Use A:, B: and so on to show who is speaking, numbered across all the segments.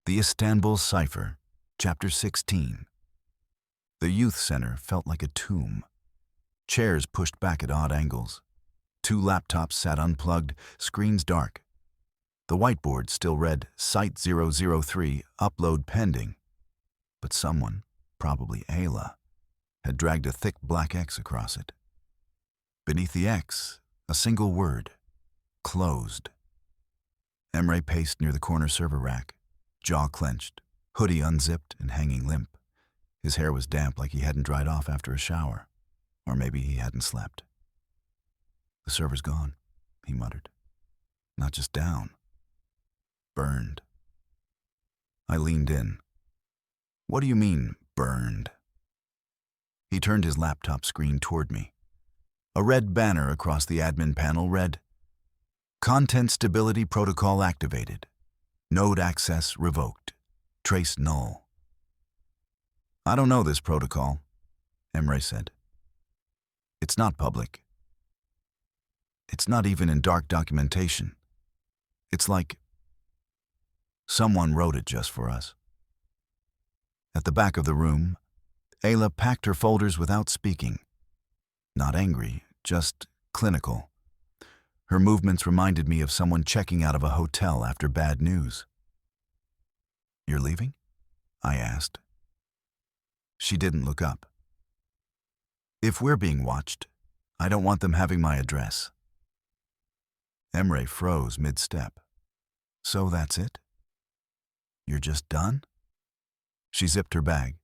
A: The Istanbul Cipher, Chapter 16. The youth center felt like a tomb. Chairs pushed back at odd angles. 2 laptops sat unplugged, screens dark. The whiteboard still read Site 003, upload pending. But someone, probably Ayla, had dragged a thick black X across it. Beneath the X, a single word, closed. Emre paced near the corner server rack, jaw clenched, hoodie unzipped and hanging limp. His hair was damp like he hadn't dried off after a shower. Or maybe he hadn't slept. "The server's gone," he muttered. "Not just down. Burned." I leaned in. "What do you mean, burned?" He turned his laptop screen toward me. A red banner across the admin panel read, "Content Stability Protocol activated. Node access revoked. Trace null." "I don't know this protocol," Emre said. "It's not public. It's not even in dark documentation. It's like someone wrote it just for us." At the back of the room, Ayla packed her folders without speaking. Not angry, just clinical. Her movements reminded me of someone checking out of a hotel after bad news. "You're leaving?" I asked. She didn't look up. "If we're being watched, I don't want them having my address." Emre froze mid-step. "So that's it? You're just done?" She zipped her bag,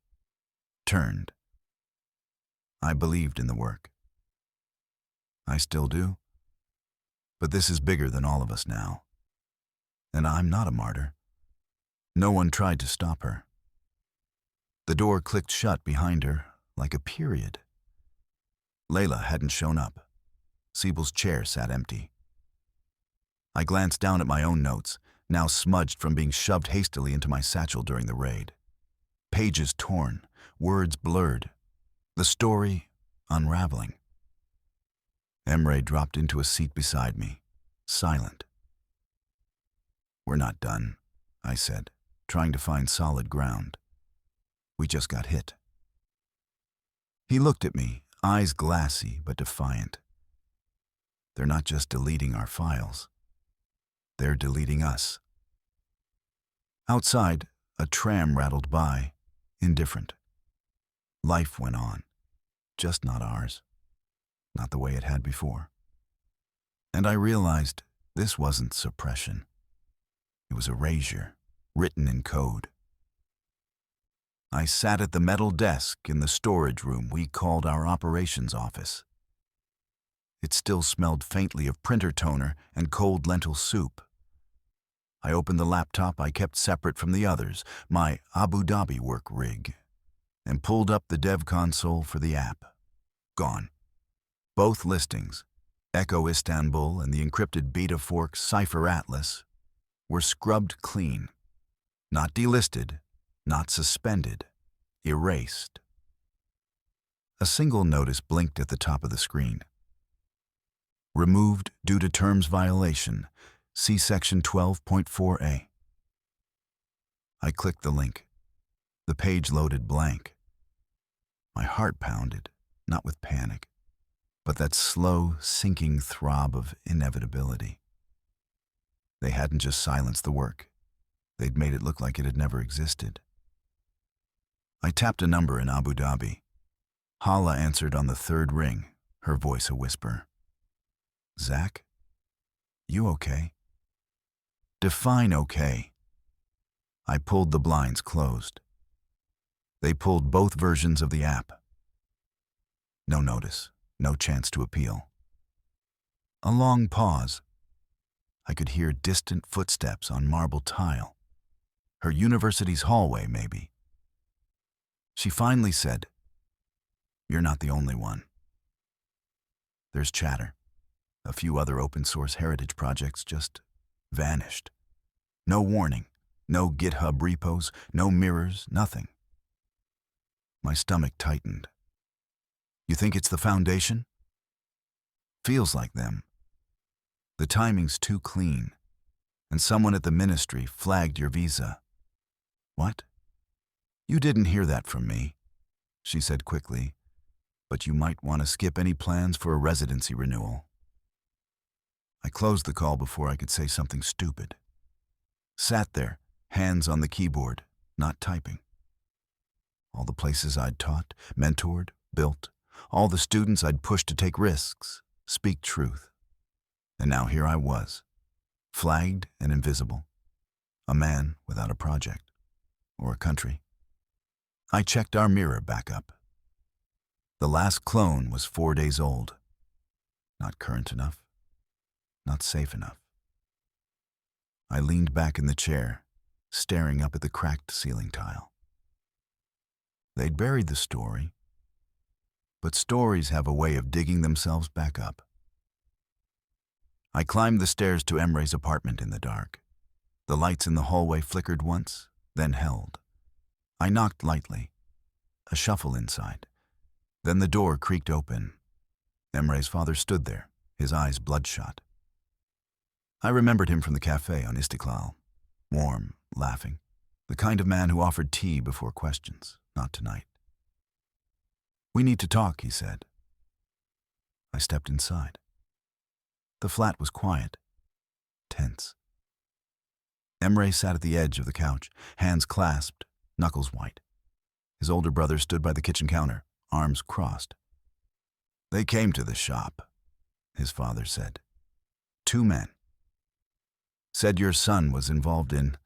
A: turned. I believed in the work. I still do. But this is bigger than all of us now. And I'm not a martyr. No one tried to stop her. The door clicked shut behind her like a period. Layla hadn't shown up. Siebel's chair sat empty. I glanced down at my own notes, now smudged from being shoved hastily into my satchel during the raid. Pages torn, words blurred, the story unraveling. Emre dropped into a seat beside me, silent. "We're not done," I said, trying to find solid ground. "We just got hit." He looked at me, eyes glassy but defiant. "They're not just deleting our files. They're deleting us." Outside, a tram rattled by, indifferent. Life went on, just not ours. Not the way it had before. And I realized this wasn't suppression. It was erasure, written in code. I sat at the metal desk in the storage room we called our operations office. It still smelled faintly of printer toner and cold lentil soup. I opened the laptop I kept separate from the others, my Abu Dhabi work rig, and pulled up the dev console for the app. Gone. Both listings, Echo Istanbul and the encrypted beta fork Cipher Atlas, were scrubbed clean. Not delisted, not suspended, erased. A single notice blinked at the top of the screen. "Removed due to terms violation. See Section 12.4a. I clicked the link. The page loaded blank. My heart pounded, not with panic, but that slow, sinking throb of inevitability. They hadn't just silenced the work. They'd made it look like it had never existed. I tapped a number in Abu Dhabi. Hala answered on the 3rd ring, her voice a whisper. "Zach? You okay?" "Define okay." I pulled the blinds closed. They pulled both versions of the app. No notice, no chance to appeal. A long pause. I could hear distant footsteps on marble tile. Her university's hallway, maybe. She finally said, "You're not the only one. There's chatter. A few other open-source heritage projects just vanished. No warning, no GitHub repos, no mirrors, nothing." My stomach tightened. "You think it's the Foundation?" "Feels like them. The timing's too clean, and someone at the ministry flagged your visa. What? You didn't hear that from me, she said quickly, but you might want to skip any plans for a residency renewal. I closed the call before I could say something stupid. Sat there, hands on the keyboard, not typing. All the places I'd taught, mentored, built, all the students I'd pushed to take risks, speak truth. And now here I was, flagged and invisible, a man without a project or a country. I checked our mirror back up. The last clone was 4 days old. Not current enough, not safe enough. I leaned back in the chair, staring up at the cracked ceiling tile. They'd buried the story, but stories have a way of digging themselves back up. I climbed the stairs to Emre's apartment in the dark. The lights in the hallway flickered once, then held. I knocked lightly. A shuffle inside. Then the door creaked open. Emre's father stood there, his eyes bloodshot. I remembered him from the cafe on Istiklal, warm, laughing, the kind of man who offered tea before questions, not tonight. "We need to talk," he said. I stepped inside. The flat was quiet, tense. Emre sat at the edge of the couch, hands clasped, knuckles white. His older brother stood by the kitchen counter, arms crossed. "They came to the shop," his father said. "2 men. Said your son was involved in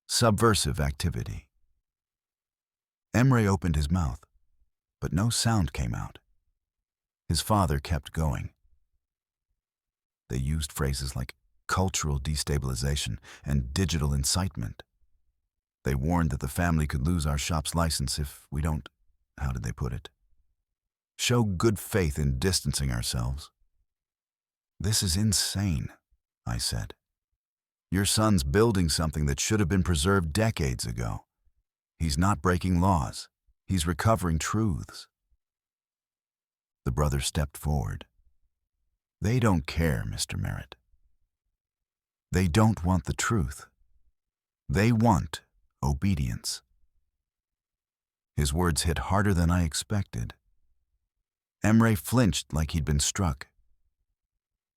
A: subversive activity." Emre opened his mouth, but no sound came out. His father kept going. They used phrases like cultural destabilization and digital incitement. They warned that the family could lose our shop's license if we don't, how did they put it? Show good faith in distancing ourselves. "This is insane," I said. "Your son's building something that should have been preserved decades ago. He's not breaking laws. He's recovering truths." The brother stepped forward. "They don't care, Mr. Merritt. They don't want the truth. They want obedience." His words hit harder than I expected. Emre flinched like he'd been struck.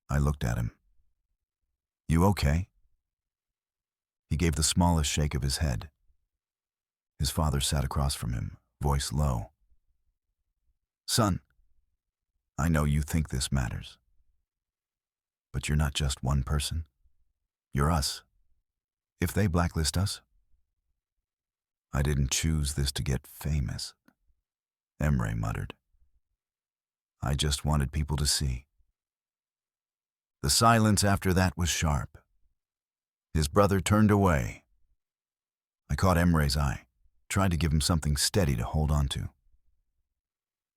A: I looked at him. "You okay?" He gave the smallest shake of his head. His father sat across from him, voice low. "Son, I know you think this matters. But you're not just one person. You're us. If they blacklist us..." "I didn't choose this to get famous," Emre muttered. "I just wanted people to see." The silence after that was sharp. His brother turned away. I caught Emre's eye, tried to give him something steady to hold on to.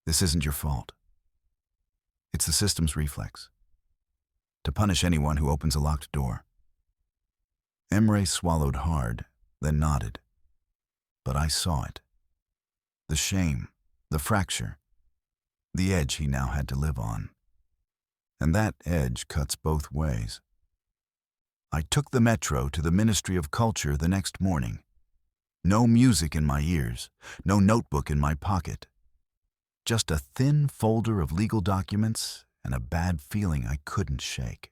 A: "This isn't your fault. It's the system's reflex. To punish anyone who opens a locked door." Emre swallowed hard, then nodded. But I saw it. The shame, the fracture, the edge he now had to live on. And that edge cuts both ways. I took the metro to the Ministry of Culture the next morning. No music in my ears, no notebook in my pocket. Just a thin folder of legal documents and a bad feeling I couldn't shake.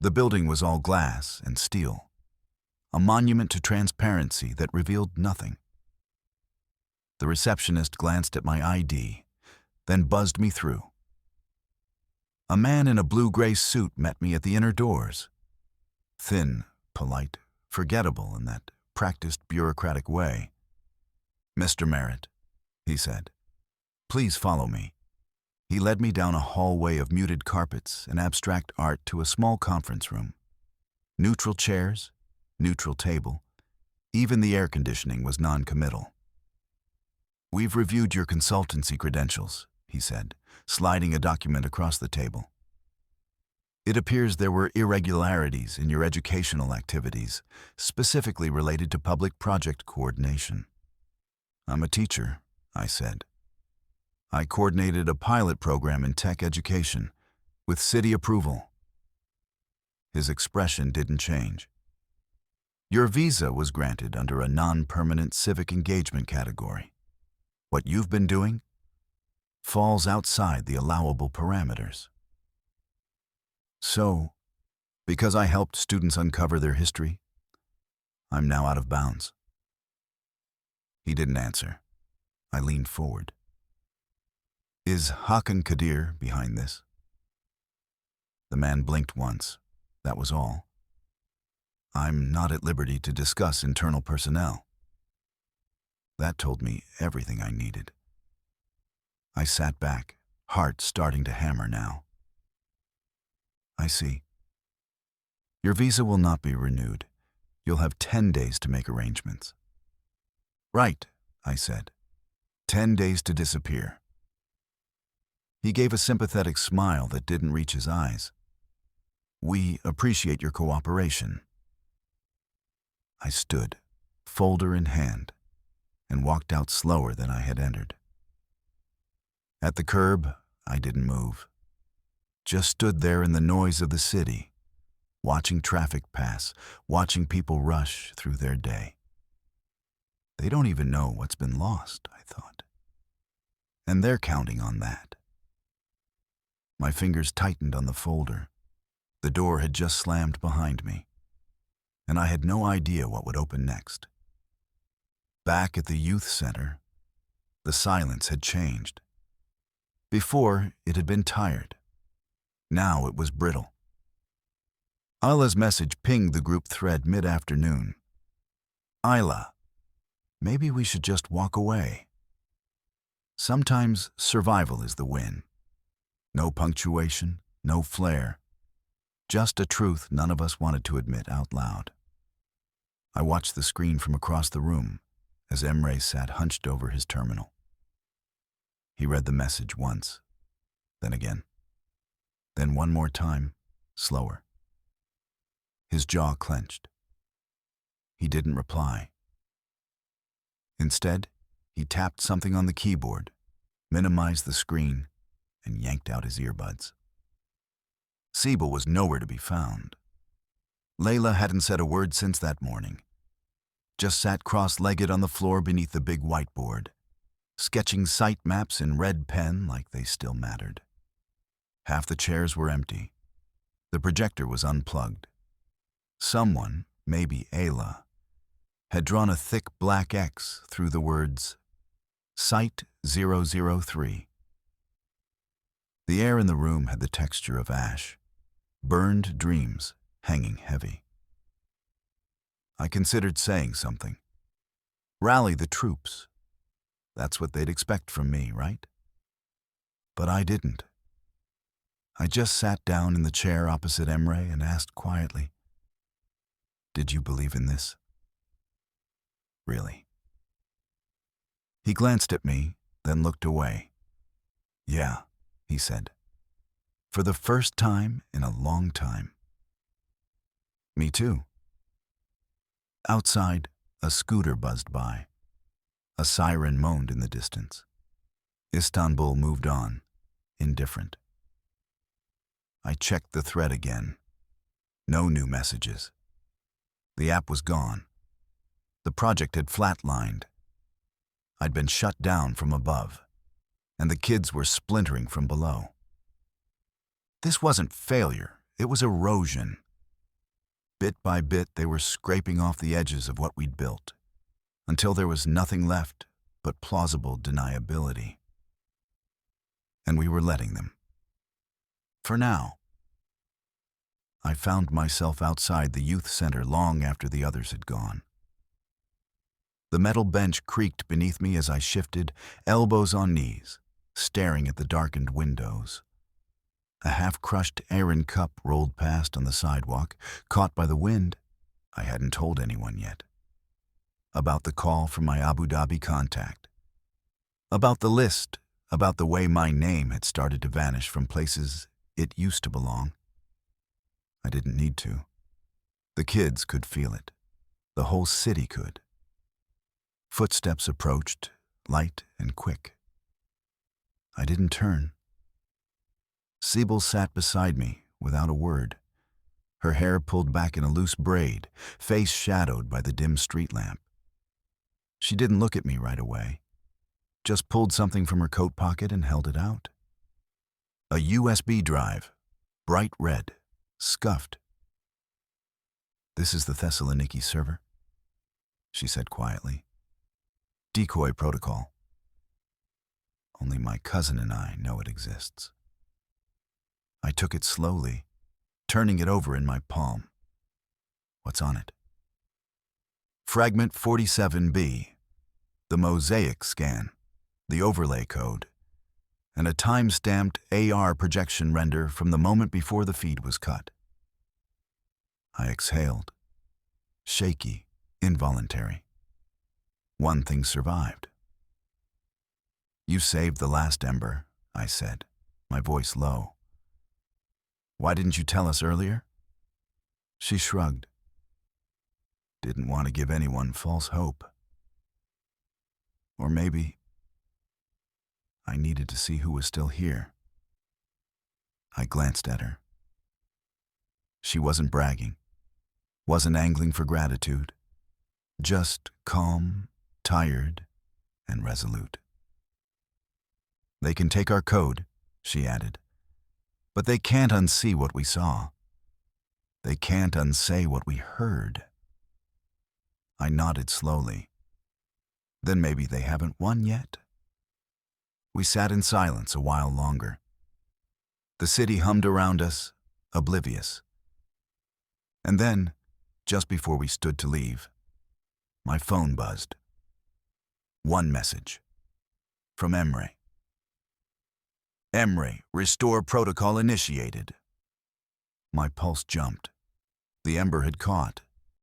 A: The building was all glass and steel, a monument to transparency that revealed nothing. The receptionist glanced at my ID, then buzzed me through. A man in a blue-gray suit met me at the inner doors. Thin, polite, forgettable in that practiced bureaucratic way. "Mr. Merritt," he said, "please follow me." He led me down a hallway of muted carpets and abstract art to a small conference room. Neutral chairs, neutral table. Even the air conditioning was non-committal. "We've reviewed your consultancy credentials," he said, sliding a document across the table. "It appears there were irregularities in your educational activities, specifically related to public project coordination." "I'm a teacher," I said. "I coordinated a pilot program in tech education, with city approval." His expression didn't change. Your visa was granted under a non-permanent civic engagement category. What you've been doing falls outside the allowable parameters. So, because I helped students uncover their history, I'm now out of bounds. He didn't answer. I leaned forward. Is Hakan Kadir behind this? The man blinked once. That was all. I'm not at liberty to discuss internal personnel. That told me everything I needed. I sat back, heart starting to hammer now. I see. Your visa will not be renewed. You'll have 10 days to make arrangements. Right, I said. 10 days to disappear. He gave a sympathetic smile that didn't reach his eyes. We appreciate your cooperation. I stood, folder in hand, and walked out slower than I had entered. At the curb, I didn't move. Just stood there in the noise of the city, watching traffic pass, watching people rush through their day. They don't even know what's been lost, I thought. And they're counting on that. My fingers tightened on the folder. The door had just slammed behind me, and I had no idea what would open next. Back at the youth center, the silence had changed. Before, it had been tired. Now it was brittle. Isla's message pinged the group thread mid-afternoon. Isla, maybe we should just walk away. Sometimes survival is the win. No punctuation, no flair. Just a truth none of us wanted to admit out loud. I watched the screen from across the room as Emre sat hunched over his terminal. He read the message once, then again. Then one more time, slower. His jaw clenched. He didn't reply. Instead, he tapped something on the keyboard, minimized the screen, and yanked out his earbuds. Sibyl was nowhere to be found. Layla hadn't said a word since that morning. Just sat cross-legged on the floor beneath the big whiteboard, sketching site maps in red pen like they still mattered. Half the chairs were empty. The projector was unplugged. Someone, maybe Ayla, had drawn a thick black X through the words, Site 003. The air in the room had the texture of ash, burned dreams hanging heavy. I considered saying something. Rally the troops. That's what they'd expect from me, right? But I didn't. I just sat down in the chair opposite Emre and asked quietly, Did you believe in this? Really? He glanced at me, then looked away. Yeah, he said. For the first time in a long time. Me too. Outside, a scooter buzzed by. A siren moaned in the distance. Istanbul moved on, indifferent. I checked the thread again. No new messages. The app was gone. The project had flatlined. I'd been shut down from above, and the kids were splintering from below. This wasn't failure, it was erosion. Bit by bit, they were scraping off the edges of what we'd built, until there was nothing left but plausible deniability. And we were letting them. For now. I found myself outside the youth center long after the others had gone. The metal bench creaked beneath me as I shifted, elbows on knees, staring at the darkened windows. A half-crushed Aran cup rolled past on the sidewalk, caught by the wind. I hadn't told anyone yet. About the call from my Abu Dhabi contact. About the list, about the way my name had started to vanish from places it used to belong. I didn't need to. The kids could feel it. The whole city could. Footsteps approached, light and quick. I didn't turn. Sibyl sat beside me without a word, her hair pulled back in a loose braid, face shadowed by the dim street lamp. She didn't look at me right away, just pulled something from her coat pocket and held it out. A USB drive, bright red, scuffed. "This is the Thessaloniki server," she said quietly. "Decoy protocol. Only my cousin and I know it exists." I took it slowly, turning it over in my palm. What's on it? Fragment 47B, the mosaic scan, the overlay code, and a time-stamped AR projection render from the moment before the feed was cut. I exhaled, shaky, involuntary. One thing survived. "You saved the last ember," I said, my voice low. "Why didn't you tell us earlier?" She shrugged. "Didn't want to give anyone false hope. Or maybe I needed to see who was still here." I glanced at her. She wasn't bragging, wasn't angling for gratitude, just calm, tired, and resolute. "They can take our code," she added, "but they can't unsee what we saw. They can't unsay what we heard." I nodded slowly. "Then maybe they haven't won yet." We sat in silence a while longer. The city hummed around us, oblivious. And then, just before we stood to leave, my phone buzzed. One message. From Emre. "Emre, restore protocol initiated." My pulse jumped. The ember had caught.